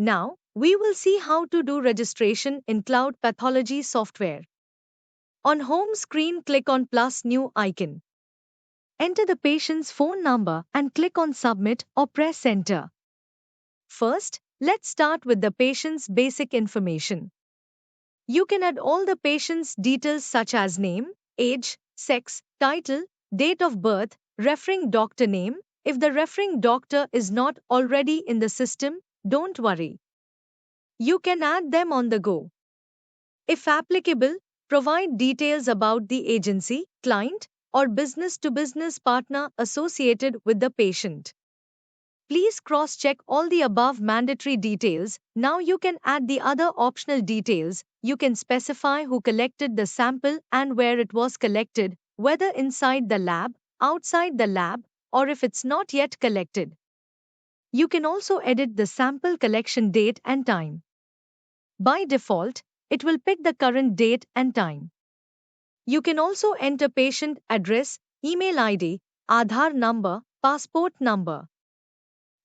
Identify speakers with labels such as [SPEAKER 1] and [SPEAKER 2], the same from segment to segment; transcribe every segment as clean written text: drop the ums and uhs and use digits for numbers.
[SPEAKER 1] Now, we will see how to do registration in cloud pathology software. On home screen, click on plus new icon. Enter the patient's phone number and click on submit or press enter. First, let's start with the patient's basic information. You can add all the patient's details such as name, age, sex, title, date of birth, referring doctor name. If the referring doctor is not already in the system, don't worry. You can add them on the go. If applicable, provide details about the agency, client, or business to business partner associated with the patient. Please cross check all the above mandatory details. Now you can add the other optional details. You can specify who collected the sample and where it was collected, whether inside the lab, outside the lab, or if it's not yet collected. You can also edit the sample collection date and time. By default, it will pick the current date and time. You can also enter patient address, email ID, Aadhaar number, passport number.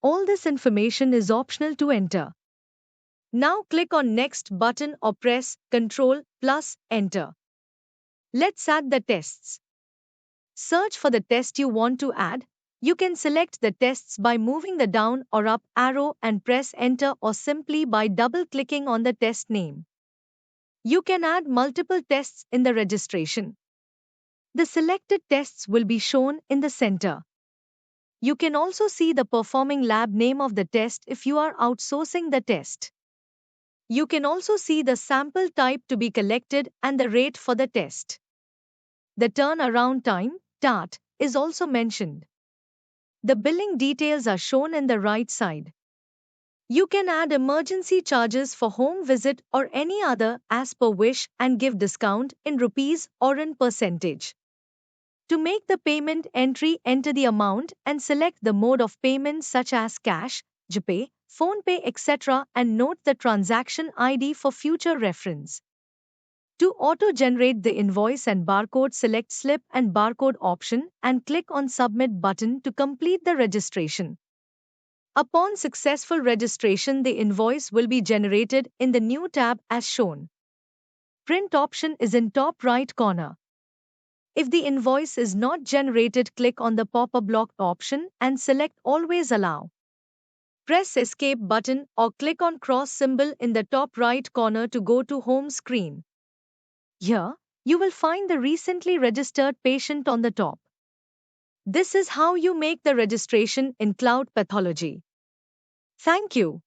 [SPEAKER 1] All this information is optional to enter. Now click on Next button or press Ctrl plus Enter. Let's add the tests. Search for the test you want to add. You can select the tests by moving the down or up arrow and press Enter, or simply by double-clicking on the test name. You can add multiple tests in the registration. The selected tests will be shown in the center. You can also see the performing lab name of the test if you are outsourcing the test. You can also see the sample type to be collected and the rate for the test. The turnaround time, TAT, is also mentioned. The billing details are shown in the right side. You can add emergency charges for home visit or any other as per wish and give discount in rupees or in percentage. To make the payment entry, enter the amount and select the mode of payment such as cash, GPay, PhonePe, etc. and note the transaction ID for future reference. To auto-generate the invoice and barcode, select slip and barcode option and click on Submit button to complete the registration. Upon successful registration, the invoice will be generated in the new tab as shown. Print option is in top right corner. If the invoice is not generated, click on the pop-up block option and select Always Allow. Press Escape button or click on cross symbol in the top right corner to go to home screen. Here, you will find the recently registered patient on the top. This is how you make the registration in cloud pathology. Thank you.